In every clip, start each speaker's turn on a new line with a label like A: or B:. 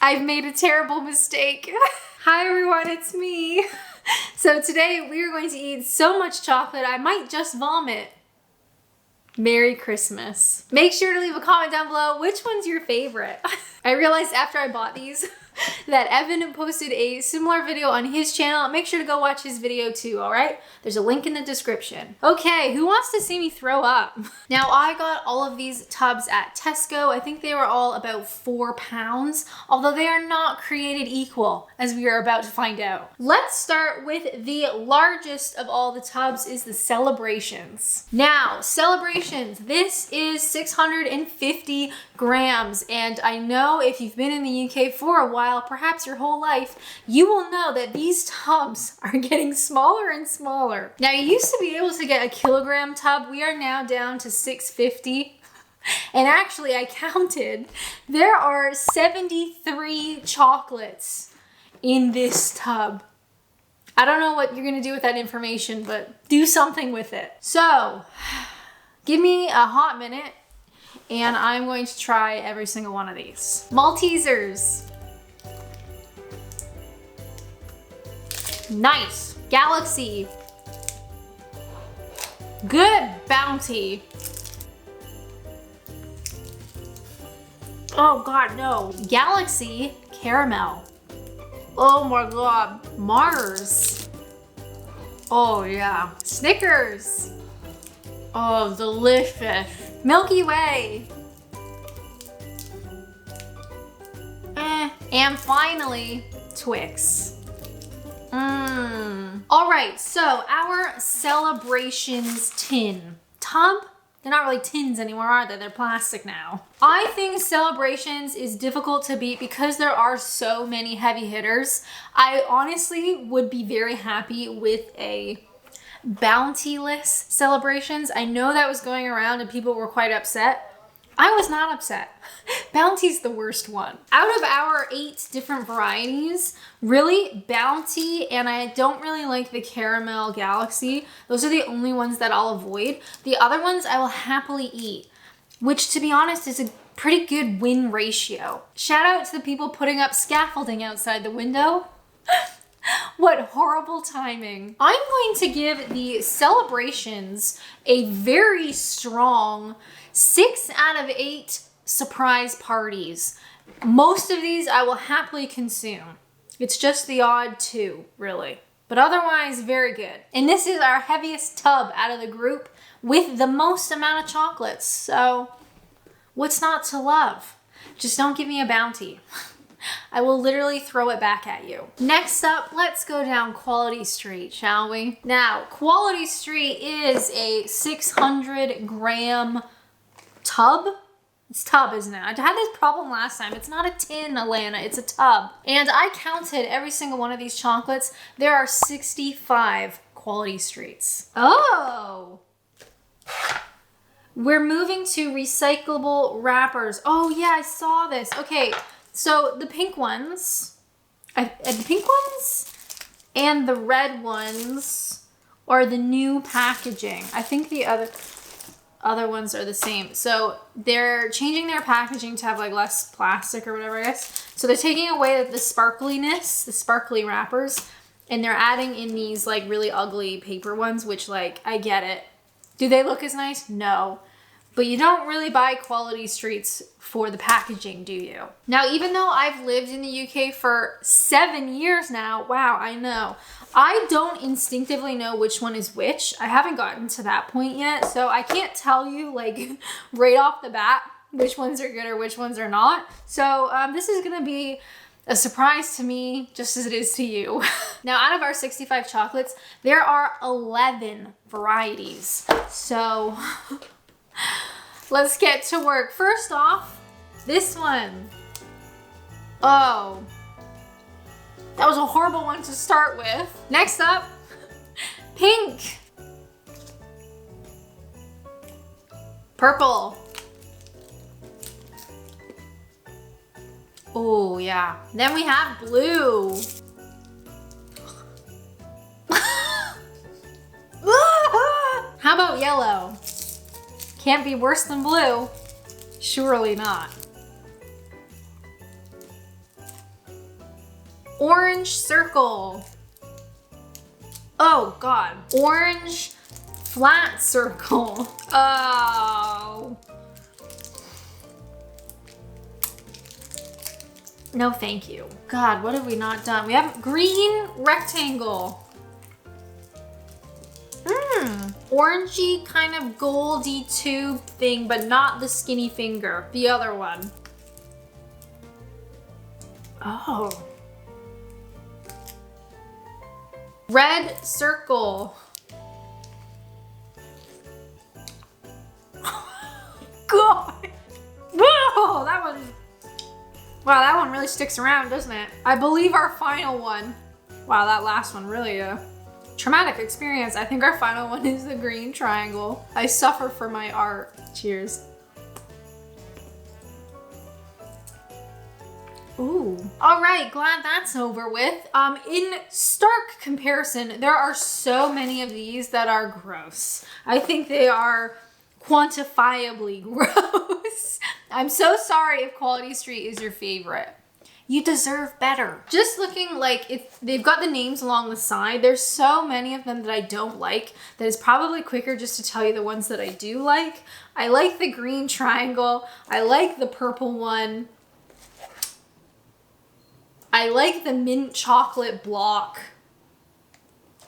A: I've made a terrible mistake. Hi everyone, it's me. So today we are going to eat so much chocolate I might just vomit. Merry Christmas. Make sure to leave a comment down below which one's your favorite. I realized after I bought these that Evan posted a similar video on his channel. Make sure to go watch his video too, all right? There's a link in the description. Okay, who wants to see me throw up? Now, I got all of these tubs at Tesco. I think they were all about 4 pounds, although they are not created equal, as we are about to find out. Let's start with the largest of all the tubs is the Celebrations. Now, Celebrations, this is 650 grams, and I know if you've been in the UK for a while, perhaps your whole life, you will know that these tubs are getting smaller and smaller. Now, you used to be able to get a kilogram tub. We are now down to 650. And actually, I counted, there are 73 chocolates in this tub. I don't know what you're gonna do with that information, but do something with it. So, give me a hot minute, and I'm going to try every single one of these. Maltesers. Nice. Galaxy. Good. Bounty. Oh God, no. Galaxy. Caramel. Oh my God. Mars. Oh yeah. Snickers. Oh, delicious. Milky Way. And finally, Twix. All right, so our Celebrations tin. Tub? They're not really tins anymore, are they? They're plastic now. I think Celebrations is difficult to beat because there are so many heavy hitters. I honestly would be very happy with a Bounty-less Celebrations. I know that was going around and people were quite upset. I was not upset. Bounty's the worst one. Out of our 8 different varieties, really, Bounty, and I don't really like the Caramel Galaxy. Those are the only ones that I'll avoid. The other ones I will happily eat, which to be honest is a pretty good win ratio. Shout out to the people putting up scaffolding outside the window. What horrible timing. I'm going to give the Celebrations a very strong 6 out of 8 surprise parties. Most of these I will happily consume. It's just the odd 2, really. But otherwise, very good. And this is our heaviest tub out of the group with the most amount of chocolates. So, what's not to love? Just don't give me a Bounty. I will literally throw it back at you. Next up, let's go down Quality Street, shall we? Now, Quality Street is a 600 gram tub. It's tub, isn't it? I had this problem last time. It's not a tin, Alanna, it's a tub. And I counted every single one of these chocolates. There are 65 Quality Streets. Oh! We're moving to recyclable wrappers. Oh yeah, I saw this. Okay. So the pink ones, and the red ones are the new packaging. I think the other ones are the same. So they're changing their packaging to have like less plastic or whatever, I guess. So they're taking away the sparkliness, the sparkly wrappers, and they're adding in these like really ugly paper ones, which like, I get it. Do they look as nice? No. But you don't really buy Quality Streets for the packaging, do you? Now, even though I've lived in the UK for 7 years now, wow, I know. I don't instinctively know which one is which. I haven't gotten to that point yet, so I can't tell you like right off the bat which ones are good or which ones are not. So this is gonna be a surprise to me, just as it is to you. Now, out of our 65 chocolates, there are 11 varieties. So let's get to work. First off, this one. Oh, that was a horrible one to start with. Next up, pink. Purple. Oh yeah. Then we have blue. How about yellow? Can't be worse than blue. Surely not. Orange circle. Oh God. Orange flat circle. Oh. No, thank you. God, what have we not done? We have green rectangle. Orangey kind of goldy tube thing, but not the skinny finger. The other one. Oh. Red circle. God. Whoa, that one. Wow, that one really sticks around, doesn't it? I believe our final one. Wow, that last one really traumatic experience. I think our final one is the green triangle. I suffer for my art. Cheers. Ooh. All right, glad that's over with. In stark comparison, there are so many of these that are gross. I think they are quantifiably gross. I'm so sorry if Quality Street is your favorite. You deserve better. Just looking like if they've got the names along the side, there's so many of them that I don't like that it's probably quicker just to tell you the ones that I do like. I like the green triangle. I like the purple one. I like the mint chocolate block.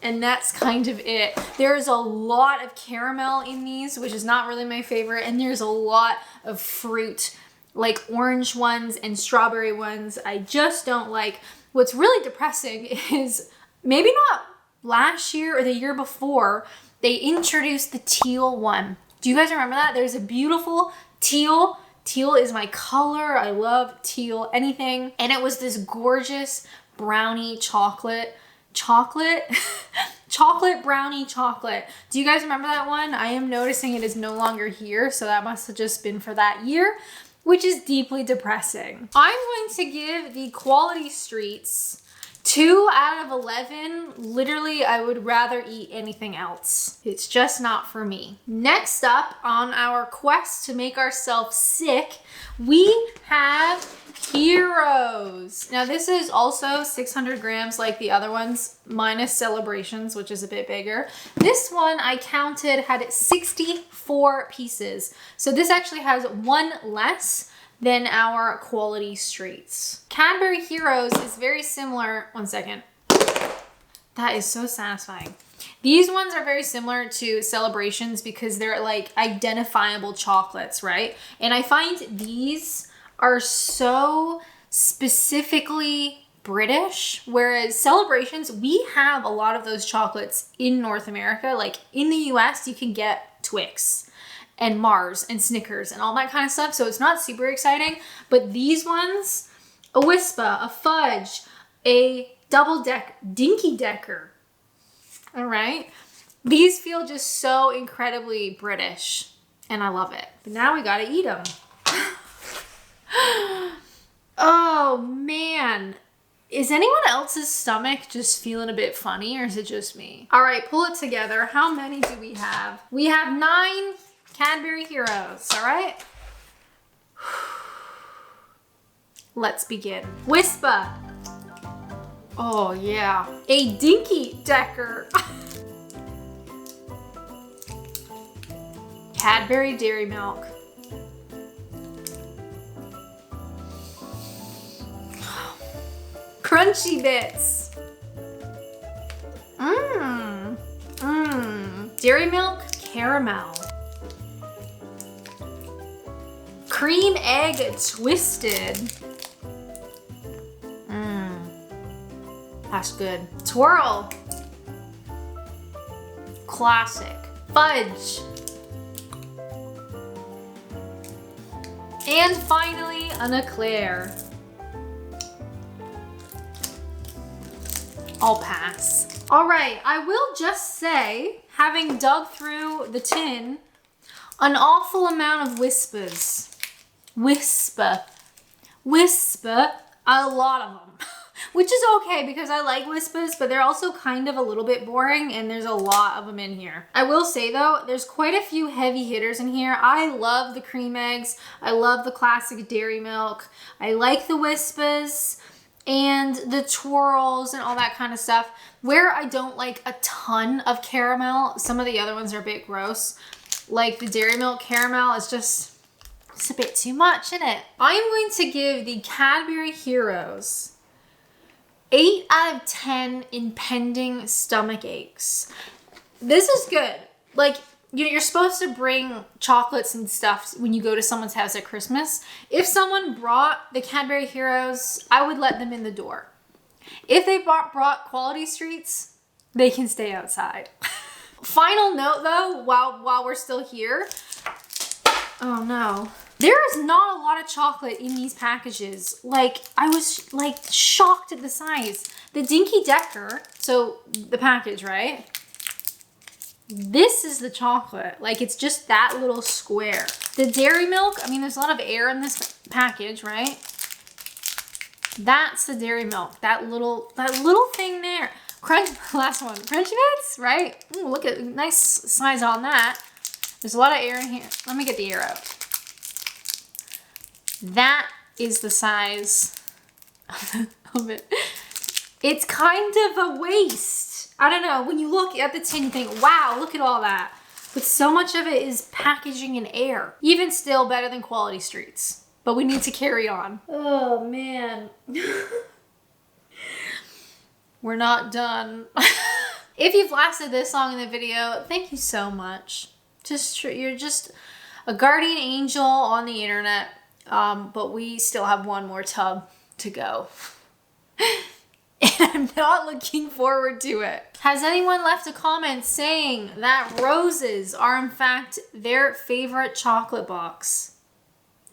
A: And that's kind of it. There's a lot of caramel in these, which is not really my favorite. And there's a lot of fruit, like orange ones and strawberry ones. I just don't like. What's really depressing is maybe not last year or the year before, they introduced the teal one. Do you guys remember that? There's a beautiful teal. Teal is my color. I love teal anything. And it was this gorgeous brownie chocolate brownie chocolate. Do you guys remember that one? I am noticing it is no longer here, so that must have just been for that year, which is deeply depressing. I'm going to give the Quality Streets 2 out of 11. Literally, I would rather eat anything else. It's just not for me. Next up on our quest to make ourselves sick, we have Heroes. Now this is also 600 grams like the other ones, minus Celebrations, which is a bit bigger. This one I counted had 64 pieces. So this actually has one less than our Quality Streets. Cadbury Heroes is very similar. One second. That is so satisfying. These ones are very similar to Celebrations because they're like identifiable chocolates, right? And I find these are so specifically British, whereas Celebrations, we have a lot of those chocolates in North America. Like in the US, you can get Twix and Mars and Snickers and all that kind of stuff. So it's not super exciting, but these ones, a Wispa, a Fudge, a Dinky Decker. All right. These feel just so incredibly British and I love it. But now we gotta eat them. Oh man. Is anyone else's stomach just feeling a bit funny or is it just me? All right, pull it together. How many do we have? We have 9 Cadbury Heroes, all right? Let's begin. Wispa. Oh yeah. A Dinky Decker. Cadbury Dairy Milk. Crunchy Bits. Dairy Milk Caramel. Cream Egg Twisted. That's good. Twirl. Classic. Fudge. And finally, an eclair. I'll pass. All right, I will just say, having dug through the tin, an awful amount of Wispas. Wispa, a lot of them. Which is okay because I like Wispas, but they're also kind of a little bit boring and there's a lot of them in here. I will say though, there's quite a few heavy hitters in here. I love the cream eggs. I love the classic dairy milk. I like the Wispas. and the twirls and all that kind of stuff. Where I don't like a ton of caramel, some of the other ones are a bit gross. Like the Dairy Milk caramel is just, it's a bit too much, isn't it? I am going to give the Cadbury Heroes 8 out of 10 impending stomach aches. This is good. Like, you're supposed to bring chocolates and stuff when you go to someone's house at Christmas. If someone brought the Cadbury Heroes, I would let them in the door. If they brought Quality Streets, they can stay outside. Final note though, while we're still here. Oh no. There is not a lot of chocolate in these packages. Like, I was like shocked at the size. The Dinky Decker, so the package, right? This is the chocolate. Like, it's just that little square. The Dairy Milk, I mean, there's a lot of air in this package, right? That's the Dairy Milk. That little thing there. Last one. Crunchy Bits, right? Ooh, look at nice size on that. There's a lot of air in here. Let me get the air out. That is the size of it. It's kind of a waste. I don't know. When you look at the tin, you think, wow, look at all that. But so much of it is packaging and air. Even still better than Quality Streets. But we need to carry on. Oh, man. We're not done. If you've lasted this long in the video, thank you so much. You're just a guardian angel on the internet. But we still have one more tub to go. And I'm not looking forward to it. Has anyone left a comment saying that roses are in fact their favorite chocolate box?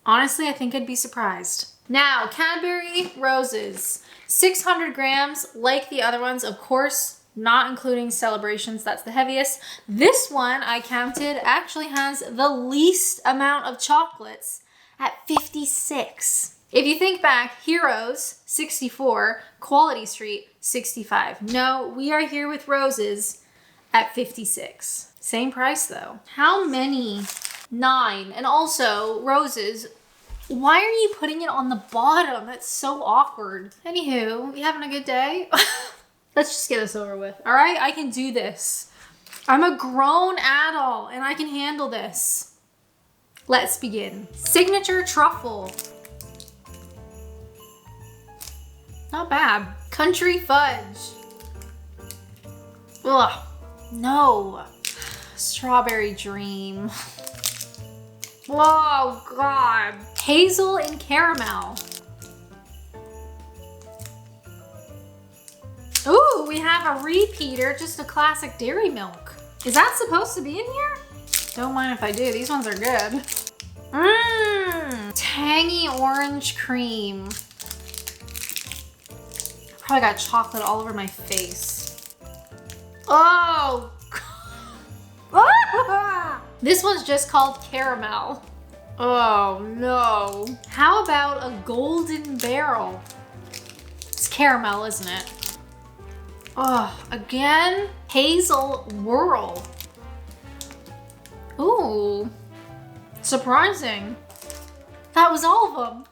A: Honestly, I think I'd be surprised. Now, Cadbury Roses, 600 grams, like the other ones, of course, not including Celebrations, that's the heaviest. This one, I counted, actually has the least amount of chocolates at 56. If you think back, Heroes, 64, Quality Street, 65. No, we are here with Roses at 56. Same price though. How many? 9. And also, Roses, why are you putting it on the bottom? That's so awkward. Anywho, you having a good day? Let's just get this over with, all right? I can do this. I'm a grown adult and I can handle this. Let's begin. Signature Truffle. Not bad. Country Fudge. Ugh, no. Strawberry Dream. Oh, God. Hazel and Caramel. Ooh, we have a repeater, just a classic Dairy Milk. Is that supposed to be in here? Don't mind if I do, these ones are good. Mmm, tangy orange cream. Probably got chocolate all over my face. Oh, this one's just called Caramel. Oh no. How about a Golden Barrel? It's caramel, isn't it? Oh, again? Hazel Whirl. Ooh, surprising. That was all of them.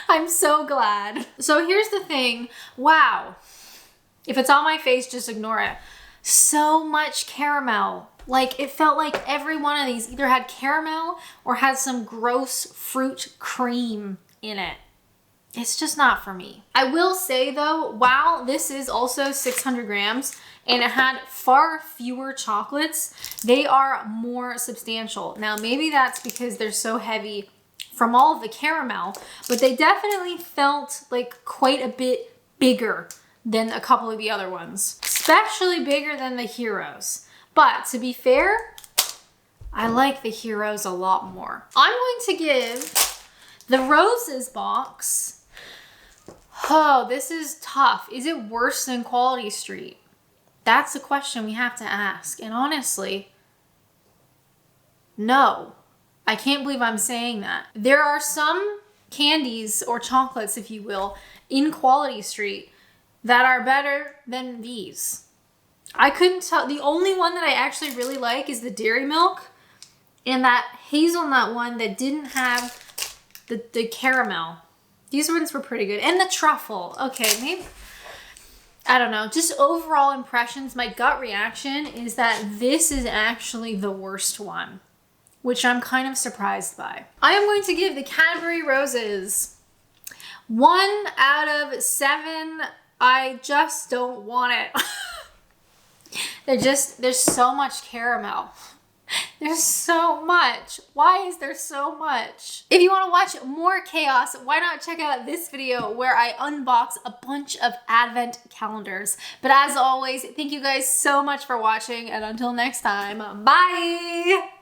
A: I'm so glad. So here's the thing. Wow. If it's on my face, just ignore it. So much caramel. Like, it felt like every one of these either had caramel or had some gross fruit cream in it. It's just not for me. I will say though, while this is also 600 grams and it had far fewer chocolates, they are more substantial. Now, maybe that's because they're so heavy from all of the caramel, but they definitely felt like quite a bit bigger than a couple of the other ones, especially bigger than the Heroes. But to be fair, I like the Heroes a lot more. I'm going to give the Roses box. Oh, this is tough. Is it worse than Quality Street? That's a question we have to ask. And honestly, no. I can't believe I'm saying that. There are some candies or chocolates, if you will, in Quality Street that are better than these. I couldn't tell. The only one that I actually really like is the Dairy Milk and that hazelnut one that didn't have the caramel. These ones were pretty good. And the truffle. Okay, maybe, I don't know. Just overall impressions, my gut reaction is that this is actually the worst one, which I'm kind of surprised by. I am going to give the Cadbury Roses 1 out of 7. I just don't want it. There's so much caramel. There's so much. Why is there so much? If you want to watch more chaos, why not check out this video where I unbox a bunch of advent calendars. But as always, thank you guys so much for watching, and until next time, bye!